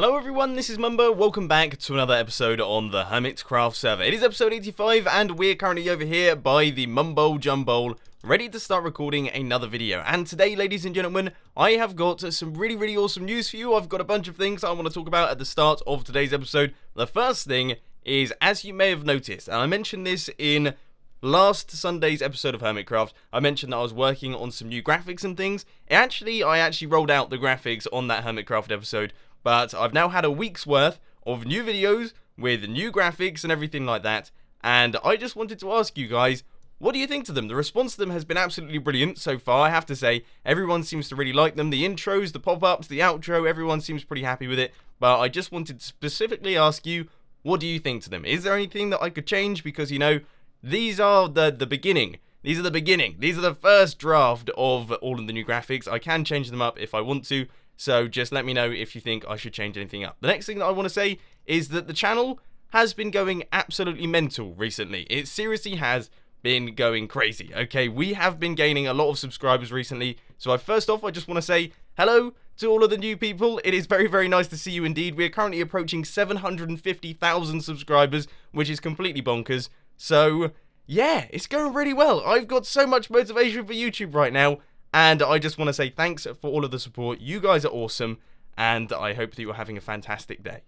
Hello everyone, this is Mumbo. Welcome back to another episode on the Hermitcraft server. It is episode 85 and we're currently over here by the Mumbo Jumbo, ready to start recording another video. And today, ladies and gentlemen, I have got some really awesome news for you. I've got a bunch of things I want to talk about at the start of today's episode. The first thing is, as you may have noticed, and I mentioned this in last Sunday's episode of Hermitcraft, I mentioned that I was working on some new graphics and things. I actually rolled out the graphics on that Hermitcraft episode, but I've now had a week's worth of new videos with new graphics and everything like that, and I just wanted to ask you guys, what do you think to them? The response to them has been absolutely brilliant so far, I have to say. Everyone seems to really like them. The intros, the pop-ups, the outro, everyone seems pretty happy with it, but I just wanted to specifically ask you, what do you think to them? Is there anything that I could change? Because, you know, these are the beginning. These are the beginning. These are the first draft of all of the new graphics. I can change them up if I want to. So just let me know if you think I should change anything up. The next thing that I want to say is that the channel has been going absolutely mental recently. It seriously has been going crazy. Okay, we have been gaining a lot of subscribers recently. So first off, I just want to say hello to all of the new people. It is very nice to see you indeed. We are currently approaching 750,000 subscribers, which is completely bonkers. So yeah, it's going really well. I've got so much motivation for YouTube right now. And I just want to say thanks for all of the support. You guys are awesome, and I hope that you're having a fantastic day.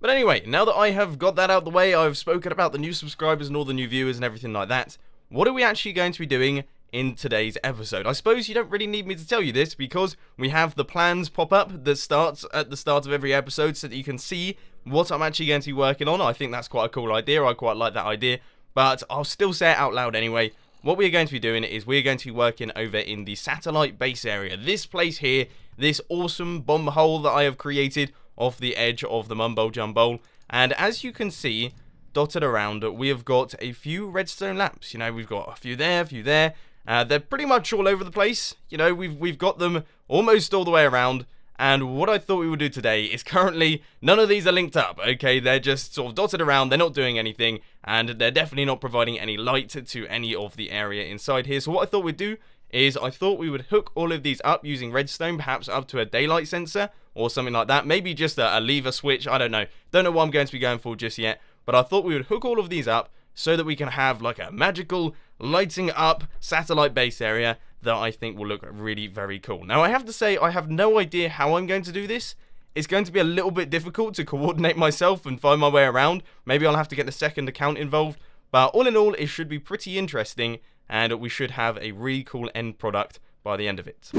But anyway, now that I have got that out of the way, I've spoken about the new subscribers and all the new viewers and everything like that. What are we actually going to be doing in today's episode? I suppose you don't really need me to tell you this, because we have the plans pop up that starts at the start of every episode so that you can see what I'm actually going to be working on. I think that's quite a cool idea. I quite like that idea, but I'll still say it out loud anyway. What we're going to be doing is we're going to be working over in the satellite base area. This place here, this awesome bomb hole that I have created off the edge of the Mumbo Jumbo. And as you can see, dotted around, we have got a few redstone lamps. You know, we've got a few there, a few there. They're pretty much all over the place. You know, we've got them almost all the way around. And what I thought we would do today is currently, none of these are linked up, okay? They're just sort of dotted around, they're not doing anything, and they're definitely not providing any light to any of the area inside here. So what I thought we'd do is, I thought we would hook all of these up using redstone, perhaps up to a daylight sensor, or something like that. Maybe just a lever switch, I don't know. Don't know what I'm going to be going for just yet, but I thought we would hook all of these up so that we can have like a magical lighting up satellite base area that I think will look really very cool. Now I have to say, I have no idea how I'm going to do this. It's going to be a little bit difficult to coordinate myself and find my way around. Maybe I'll have to get the second account involved, but all in all, it should be pretty interesting, and we should have a really cool end product by the end of it.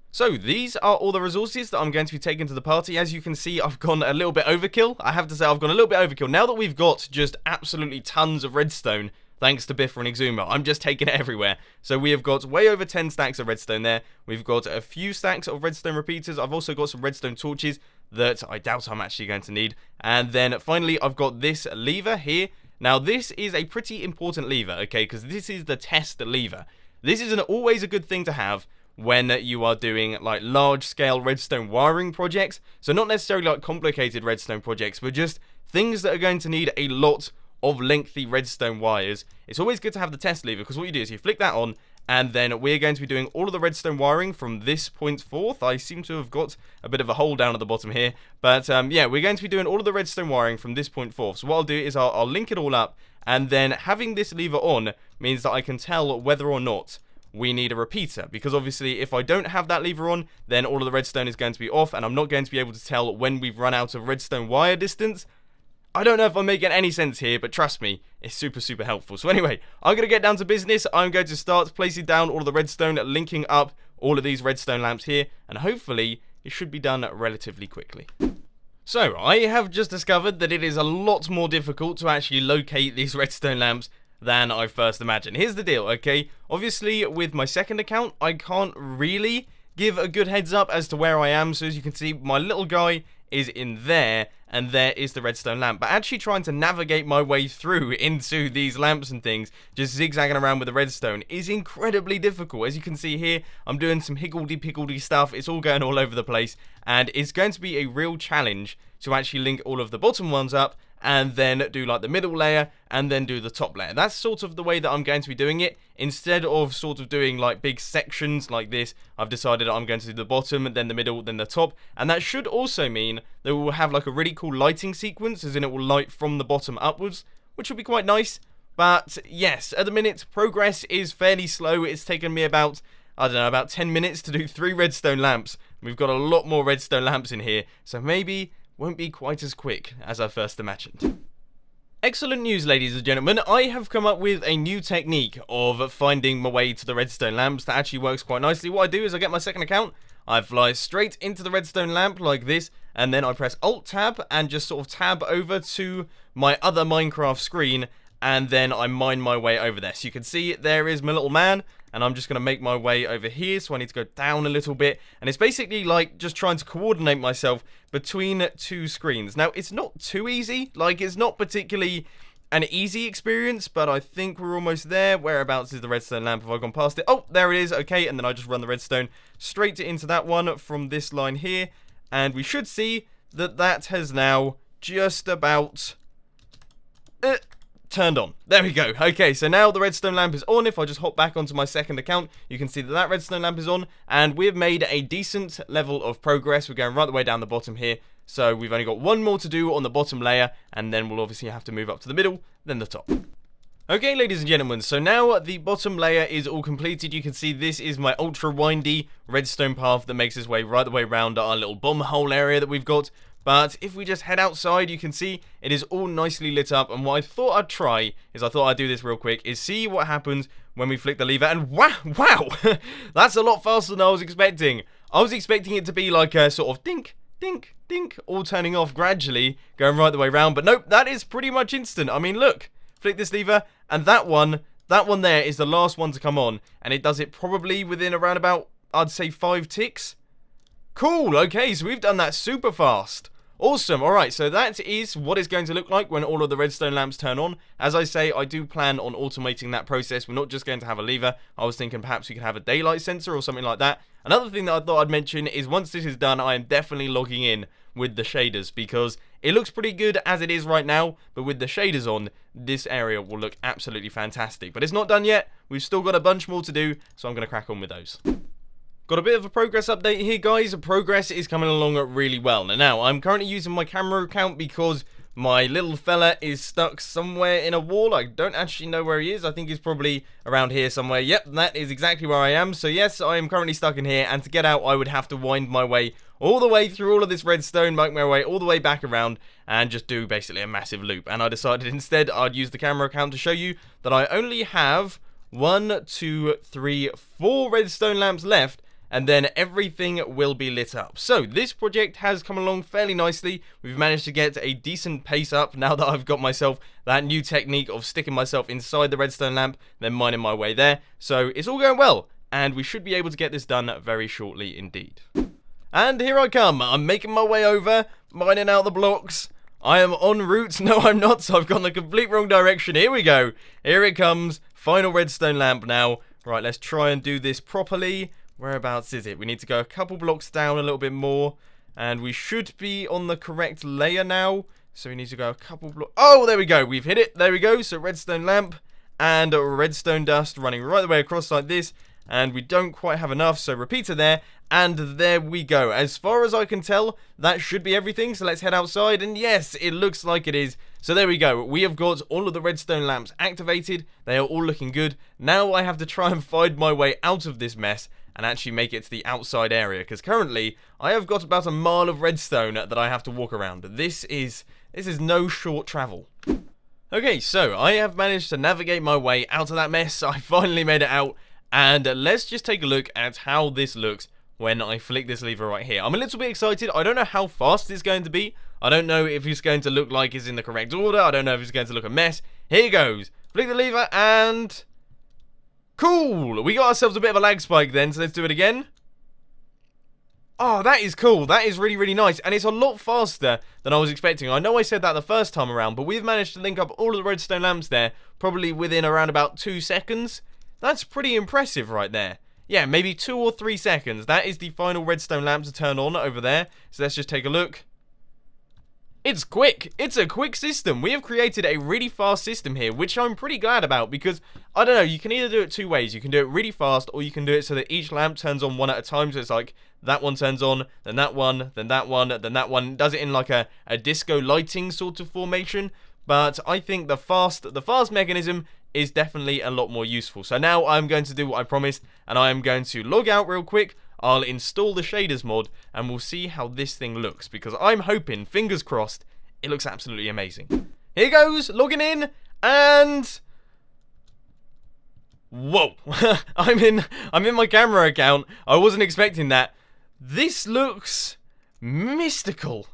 So these are all the resources that I'm going to be taking to the party. As you can see, I've gone a little bit overkill. I have to say, I've gone a little bit overkill. Now that we've got just absolutely tons of redstone, thanks to Biffer and Exuma, I'm just taking it everywhere. So we have got way over 10 stacks of redstone there. We've got a few stacks of redstone repeaters. I've also got some redstone torches that I doubt I'm actually going to need. And then finally, I've got this lever here. Now this is a pretty important lever, okay, because this is the test lever. This is always a good thing to have when you are doing like large scale redstone wiring projects. So not necessarily like complicated redstone projects, but just things that are going to need a lot of lengthy redstone wires. It's always good to have the test lever, because what you do is you flick that on, and then we're going to be doing all of the redstone wiring from this point forth. I seem to have got a bit of a hole down at the bottom here, but yeah, we're going to be doing all of the redstone wiring from this point forth. So what I'll do is I'll link it all up, and then having this lever on means that I can tell whether or not we need a repeater, because obviously if I don't have that lever on, then all of the redstone is going to be off, and I'm not going to be able to tell when we've run out of redstone wire distance. I don't know if I'm making any sense here, but trust me, it's super helpful. So anyway, I'm going to get down to business. I'm going to start placing down all of the redstone, linking up all of these redstone lamps here, and hopefully it should be done relatively quickly. So, I have just discovered that it is a lot more difficult to actually locate these redstone lamps than I first imagined. Here's the deal, okay? Obviously, with my second account, I can't really give a good heads up as to where I am. So as you can see, my little guy is in there, and there is the redstone lamp. But actually trying to navigate my way through into these lamps and things, just zigzagging around with the redstone, is incredibly difficult. As you can see here, I'm doing some higgledy-piggledy stuff. It's all going all over the place, and it's going to be a real challenge to actually link all of the bottom ones up and then do like the middle layer, and then do the top layer. That's sort of the way that I'm going to be doing it. Instead of sort of doing like big sections like this, I've decided I'm going to do the bottom, then the middle, then the top. And that should also mean that we will have like a really cool lighting sequence, as in it will light from the bottom upwards, which will be quite nice. But yes, at the minute, progress is fairly slow. It's taken me about, I don't know, about 10 minutes to do 3 redstone lamps. We've got a lot more redstone lamps in here, so maybe won't be quite as quick as I first imagined. Excellent news, ladies and gentlemen. I have come up with a new technique of finding my way to the redstone lamps that actually works quite nicely. What I do is I get my second account, I fly straight into the redstone lamp like this, and then I press Alt-Tab and just sort of tab over to my other Minecraft screen, and then I mine my way over there. So you can see there is my little man, and I'm just going to make my way over here, so I need to go down a little bit, and it's basically like just trying to coordinate myself between 2 screens. Now, it's not too easy, like it's not particularly an easy experience, but I think we're almost there. Whereabouts is the redstone lamp? Have I gone past it? Oh, there it is, okay, and then I just run the redstone straight into that one from this line here, and we should see that that has now just about turned on. There we go. Okay, so now the redstone lamp is on. If I just hop back onto my second account, you can see that that redstone lamp is on, and we've made a decent level of progress. We're going right the way down the bottom here, so we've only got one more to do on the bottom layer, and then we'll obviously have to move up to the middle, then the top. Okay, ladies and gentlemen, so now the bottom layer is all completed. You can see this is my ultra windy redstone path that makes its way right the way around our little bomb hole area that we've got. But if we just head outside, you can see it is all nicely lit up. And what I thought I'd try is, I thought I'd do this real quick, is see what happens when we flick the lever. And wow, that's a lot faster than I was expecting. I was expecting it to be like a sort of dink, dink, dink, all turning off gradually, going right the way around. But nope, that is pretty much instant. I mean, look, flick this lever, and that one there is the last one to come on. And it does it probably within around about, I'd say, 5 ticks. Cool, okay, so we've done that super fast. Awesome, alright, so that is what it's going to look like when all of the redstone lamps turn on. As I say, I do plan on automating that process. We're not just going to have a lever. I was thinking perhaps we could have a daylight sensor or something like that. Another thing that I thought I'd mention is once this is done, I am definitely logging in with the shaders, because it looks pretty good as it is right now, but with the shaders on, this area will look absolutely fantastic. But it's not done yet. We've still got a bunch more to do, so I'm going to crack on with those. Got a bit of a progress update here, guys. Progress is coming along really well. Now, I'm currently using my camera account because my little fella is stuck somewhere in a wall. I don't actually know where he is. I think he's probably around here somewhere. Yep, that is exactly where I am. So yes, I am currently stuck in here, and to get out, I would have to wind my way all the way through all of this redstone, make my way all the way back around, and just do basically a massive loop. And I decided instead I'd use the camera account to show you that I only have 1, 2, 3, 4 redstone lamps left, and then everything will be lit up. So this project has come along fairly nicely. We've managed to get a decent pace up now that I've got myself that new technique of sticking myself inside the redstone lamp, then mining my way there. So it's all going well, and we should be able to get this done very shortly indeed. And here I come. I'm making my way over, mining out the blocks. I am en route. No, I'm not. So I've gone the complete wrong direction. Here we go. Here it comes. Final redstone lamp now. Right, let's try and do this properly. Whereabouts is it? We need to go a couple blocks down a little bit more, and we should be on the correct layer now. So we need to go a couple blocks. Oh, there we go. We've hit it. There we go. So redstone lamp and redstone dust running right the way across like this, and we don't quite have enough. So repeater there, and there we go. As far as I can tell, that should be everything. So let's head outside, and yes, it looks like it is. So there we go. We have got all of the redstone lamps activated. They are all looking good. Now I have to try and find my way out of this mess and actually make it to the outside area, because currently I have got about a mile of redstone that I have to walk around. This is no short travel. Okay, so I have managed to navigate my way out of that mess. I finally made it out, and let's just take a look at how this looks when I flick this lever right here. I'm a little bit excited. I don't know how fast it's going to be. I don't know if it's going to look like it's in the correct order. I don't know if it's going to look a mess. Here goes. Flick the lever, and cool! We got ourselves a bit of a lag spike then, so let's do it again. Oh, that is cool. That is really, really nice. And it's a lot faster than I was expecting. I know I said that the first time around, but we've managed to link up all of the redstone lamps there, probably within around about 2 seconds. That's pretty impressive right there. Yeah, maybe 2 or 3 seconds. That is the final redstone lamp to turn on over there. So let's just take a look. It's quick. It's a quick system. We have created a really fast system here, which I'm pretty glad about because, I don't know, you can either do it two ways. You can do it really fast, or you can do it so that each lamp turns on one at a time. So it's like that one turns on, then that one, then that one, then that one. Does it in like a disco lighting sort of formation. But I think the fast mechanism is definitely a lot more useful. So now I'm going to do what I promised, and I am going to log out real quick. I'll install the shaders mod, and we'll see how this thing looks, because I'm hoping, fingers crossed, it looks absolutely amazing. Here goes, logging in, and... whoa, I'm in my camera account. I wasn't expecting that. This looks mystical.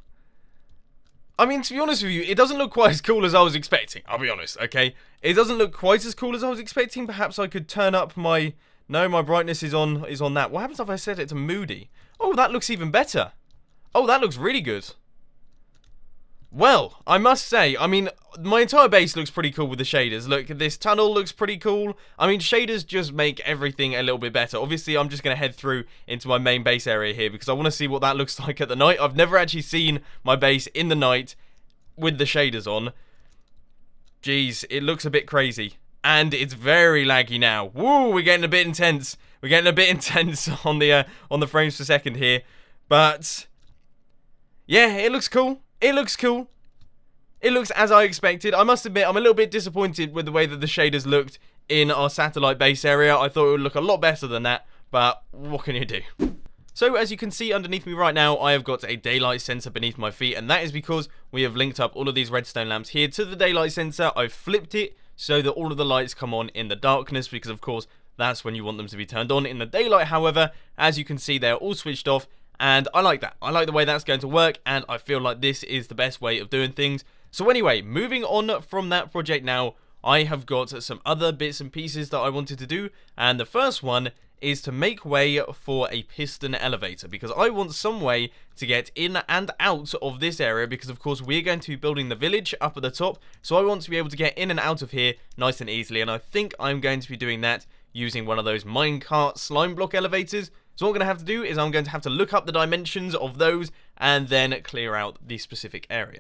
I mean, to be honest with you, it doesn't look quite as cool as I was expecting, I'll be honest, okay? It doesn't look quite as cool as I was expecting. Perhaps I could turn up my... No, my brightness is on that. What happens if I set it to moody? Oh, that looks even better. Oh, that looks really good. Well, I must say, I mean, my entire base looks pretty cool with the shaders. Look, this tunnel looks pretty cool. I mean, shaders just make everything a little bit better. Obviously, I'm just going to head through into my main base area here because I want to see what that looks like at the night. I've never actually seen my base in the night with the shaders on. Jeez, it looks a bit crazy. And it's very laggy now. Woo, we're getting a bit intense. We're getting a bit intense on the frames per second here. But yeah, it looks cool. It looks cool. It looks as I expected. I must admit, I'm a little bit disappointed with the way that the shaders looked in our satellite base area. I thought it would look a lot better than that, but what can you do? So as you can see underneath me right now, I have got a daylight sensor beneath my feet, and that is because we have linked up all of these redstone lamps here to the daylight sensor. I've flipped it so that all of the lights come on in the darkness, because of course that's when you want them to be turned on. In the daylight, however, as you can see, they're all switched off, and I like that. I like the way that's going to work, and I feel like this is the best way of doing things. So anyway, moving on from that project now, I have got some other bits and pieces that I wanted to do, and the first one is to make way for a piston elevator, because I want some way to get in and out of this area, because of course we're going to be building the village up at the top, so I want to be able to get in and out of here nice and easily, and I think I'm going to be doing that using one of those minecart slime block elevators. So what I'm going to have to do is I'm going to have to look up the dimensions of those and then clear out the specific area.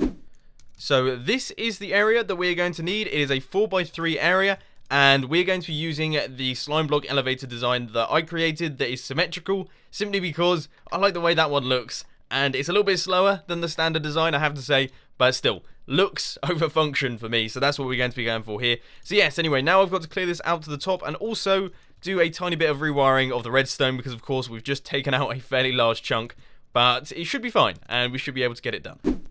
So this is the area that we're going to need. It is a 4x3 area, and we're going to be using the slime block elevator design that I created that is symmetrical, simply because I like the way that one looks, and it's a little bit slower than the standard design, I have to say, but still, looks over function for me, so that's what we're going to be going for here. So yes, anyway, now I've got to clear this out to the top, and also do a tiny bit of rewiring of the redstone, because of course we've just taken out a fairly large chunk, but it should be fine, and we should be able to get it done.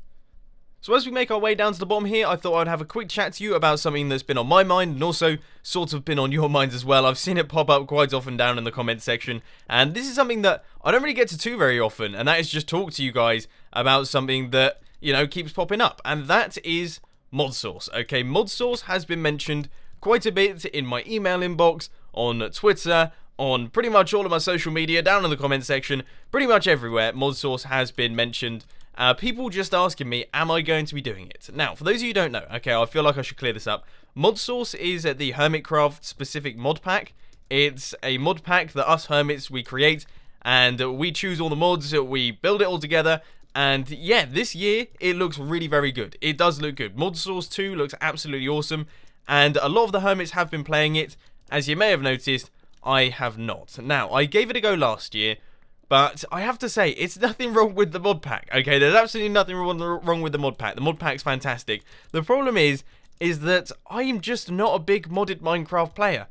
So as we make our way down to the bottom here, I thought I'd have a quick chat to you about something that's been on my mind and also sort of been on your minds as well. I've seen it pop up quite often down in the comment section, and this is something that I don't really get to do very often, and that is just talk to you guys about something that, you know, keeps popping up, and that is mod source. Okay, mod source has been mentioned quite a bit in my email inbox, on Twitter, on pretty much all of my social media, down in the comment section, pretty much everywhere. Mod source has been mentioned. People just asking me, am I going to be doing it? Now, for those of you who don't know, okay, I feel like I should clear this up. Mod source is the Hermitcraft specific mod pack. It's a mod pack that us hermits, we create, and we choose all the mods, we build it all together, and yeah, this year, it looks really very good. It does look good. Mod source 2 looks absolutely awesome, and a lot of the hermits have been playing it. As you may have noticed, I have not. Now, I gave it a go last year, but I have to say, it's nothing wrong with the mod pack, okay? There's absolutely nothing wrong with the mod pack. The mod pack's fantastic. The problem is that I am just not a big modded Minecraft player.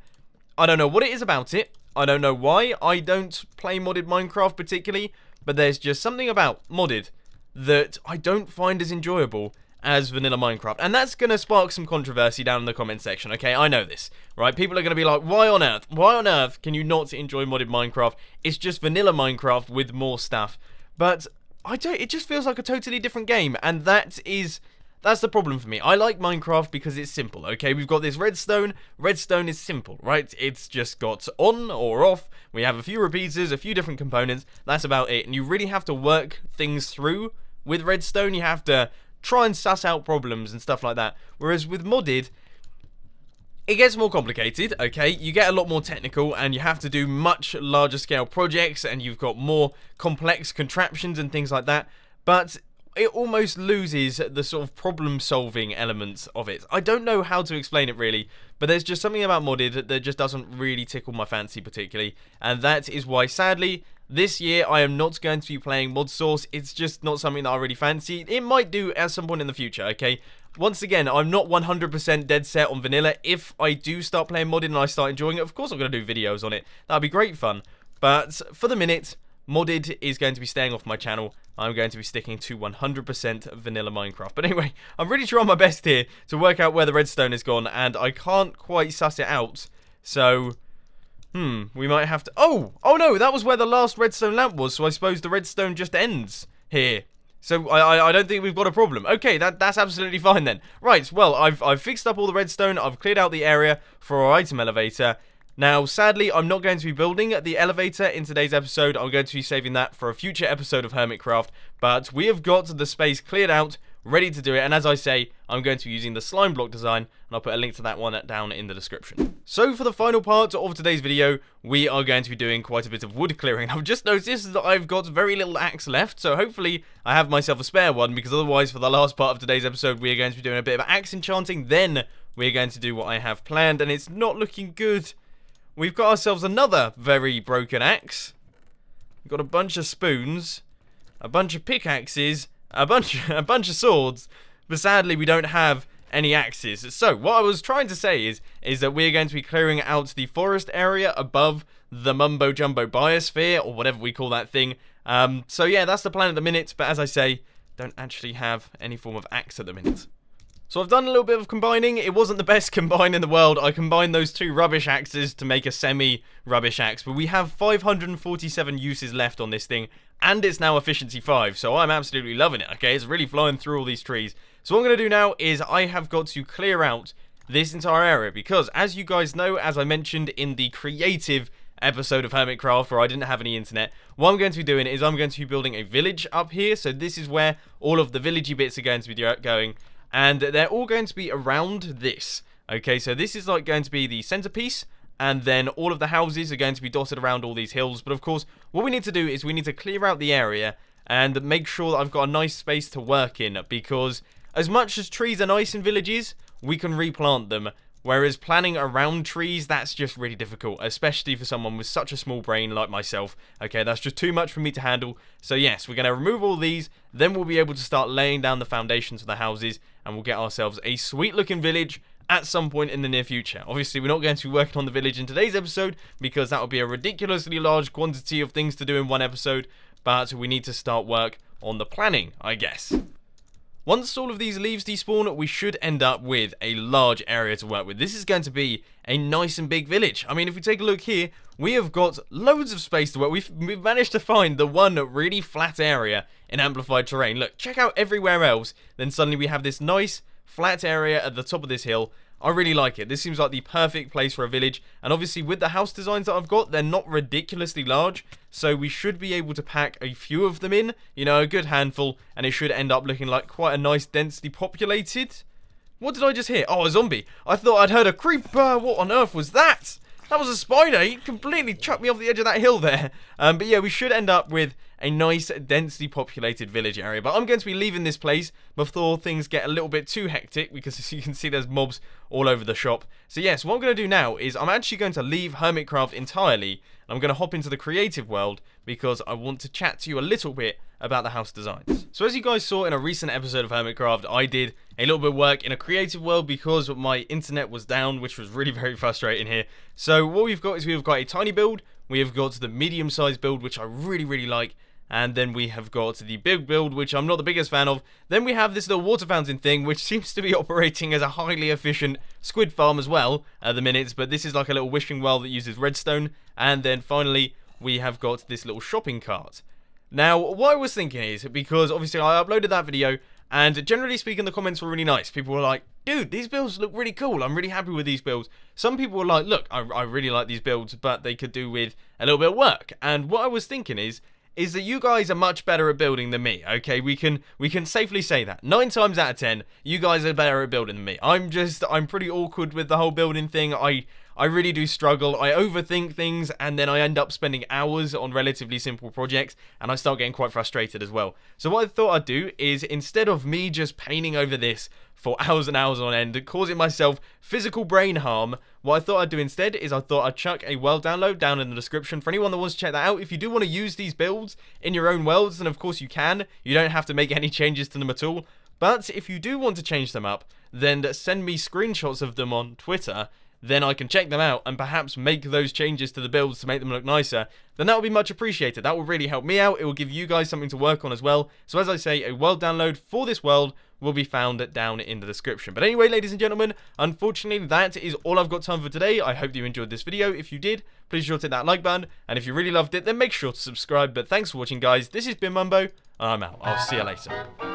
I don't know what it is about it. I don't know why I don't play modded Minecraft particularly, but there's just something about modded that I don't find as enjoyable as vanilla Minecraft, and that's going to spark some controversy down in the comment section, okay? I know this, right? People are going to be like, why on earth can you not enjoy modded Minecraft? It's just vanilla Minecraft with more stuff. But it just feels like a totally different game, and that's the problem for me. I like Minecraft because it's simple, okay? We've got this redstone. Redstone is simple, right? It's just got on or off. We have a few repeaters, a few different components. That's about it, and you really have to work things through with redstone. You have to try and suss out problems and stuff like that. Whereas with modded, it gets more complicated, okay? You get a lot more technical, and you have to do much larger scale projects, and you've got more complex contraptions and things like that. But it almost loses the sort of problem-solving elements of it. I don't know how to explain it really, but there's just something about modded that just doesn't really tickle my fancy particularly, and that is why, sadly, this year I am not going to be playing mod source. It's just not something that I really fancy. It might do at some point in the future, okay? Once again, I'm not 100% dead set on vanilla. If I do start playing modded and I start enjoying it, of course I'm going to do videos on it. That'll be great fun. But for the minute, modded is going to be staying off my channel. I'm going to be sticking to 100% vanilla Minecraft. But anyway, I'm really trying my best here to work out where the redstone has gone, and I can't quite suss it out. So, we might have to... Oh no, that was where the last redstone lamp was, so I suppose the redstone just ends here. So I don't think we've got a problem. Okay, that's absolutely fine then. Right, well, I've fixed up all the redstone, I've cleared out the area for our item elevator. Now, sadly, I'm not going to be building the elevator in today's episode. I'm going to be saving that for a future episode of Hermitcraft. But we have got the space cleared out, ready to do it. And as I say, I'm going to be using the slime block design. And I'll put a link to that one down in the description. So for the final part of today's video, we are going to be doing quite a bit of wood clearing. I've just noticed that I've got very little axe left. So hopefully I have myself a spare one. Because otherwise, for the last part of today's episode, we are going to be doing a bit of axe enchanting. Then we're going to do what I have planned. And it's not looking good. We've got ourselves another very broken axe. We've got a bunch of spoons, a bunch of pickaxes, a bunch of swords, but sadly we don't have any axes. So what I was trying to say is that we're going to be clearing out the forest area above the mumbo jumbo biosphere, or whatever we call that thing. So yeah, that's the plan at the minute, but as I say, don't actually have any form of axe at the minute. So I've done a little bit of combining. It wasn't the best combine in the world. I combined those two rubbish axes to make a semi-rubbish axe. But we have 547 uses left on this thing. And it's now efficiency 5. So I'm absolutely loving it, okay? It's really flying through all these trees. So what I'm going to do now is I have got to clear out this entire area. Because as you guys know, as I mentioned in the creative episode of Hermitcraft where I didn't have any internet, what I'm going to be doing is I'm going to be building a village up here. So this is where all of the villagey bits are going to be going. And they're all going to be around this. Okay, so this is like going to be the centerpiece. And then all of the houses are going to be dotted around all these hills. But of course, what we need to do is we need to clear out the area and make sure that I've got a nice space to work in. Because as much as trees are nice in villages, we can replant them. Whereas planning around trees, that's just really difficult, especially for someone with such a small brain like myself. Okay, that's just too much for me to handle. So yes, we're going to remove all these, then we'll be able to start laying down the foundations for the houses, and we'll get ourselves a sweet-looking village at some point in the near future. Obviously, we're not going to be working on the village in today's episode, because that would be a ridiculously large quantity of things to do in one episode, but we need to start work on the planning, I guess. Once all of these leaves despawn, we should end up with a large area to work with. This is going to be a nice and big village. I mean, if we take a look here, we have got loads of space to work. We've managed to find the one really flat area in amplified terrain. Look, check out everywhere else. Then suddenly we have this nice flat area at the top of this hill. I really like it. This seems like the perfect place for a village. And obviously with the house designs that I've got, they're not ridiculously large. So we should be able to pack a few of them in. You know, a good handful. And it should end up looking like quite a nice densely populated. What did I just hear? Oh, a zombie. I thought I'd heard a creeper. What on earth was that? That was a spider. He completely chucked me off the edge of that hill there. But yeah, we should end up with a nice, densely populated village area. But I'm going to be leaving this place before things get a little bit too hectic, because as you can see, there's mobs all over the shop. So yes, what I'm going to do now is I'm actually going to leave Hermitcraft entirely. And I'm going to hop into the creative world, because I want to chat to you a little bit about the house designs. So as you guys saw in a recent episode of Hermitcraft, I did a little bit of work in a creative world because my internet was down, which was really very frustrating here. So what we've got is we've got a tiny build, we have got the medium-sized build, which I really like, and then we have got the big build, which I'm not the biggest fan of. Then we have this little water fountain thing, which seems to be operating as a highly efficient squid farm as well at the minute, but this is like a little wishing well that uses redstone. And then finally, we have got this little shopping cart. Now, what I was thinking is, because obviously I uploaded that video, and generally speaking, the comments were really nice. People were like, dude, these builds look really cool. I'm really happy with these builds. Some people were like, look, I really like these builds, but they could do with a little bit of work. And what I was thinking is that you guys are much better at building than me, okay? We can safely say that. 9 times out of 10, you guys are better at building than me. I'm pretty awkward with the whole building thing. I really do struggle. I overthink things, and then I end up spending hours on relatively simple projects, and I start getting quite frustrated as well. So what I thought I'd do is, instead of me just painting over this for hours and hours on end, causing myself physical brain harm, what I thought I'd do instead is I thought I'd chuck a world download down in the description for anyone that wants to check that out. If you do want to use these builds in your own worlds, then of course you can. You don't have to make any changes to them at all. But if you do want to change them up, then send me screenshots of them on Twitter. Then I can check them out and perhaps make those changes to the builds to make them look nicer. Then that will be much appreciated. That will really help me out. It will give you guys something to work on as well. So as I say, a world download for this world will be found down in the description. But anyway, ladies and gentlemen, unfortunately, that is all I've got time for today. I hope you enjoyed this video. If you did, please sure to hit that like button. And if you really loved it, then make sure to subscribe. But thanks for watching, guys. This has been Mumbo, and I'm out. I'll see you later.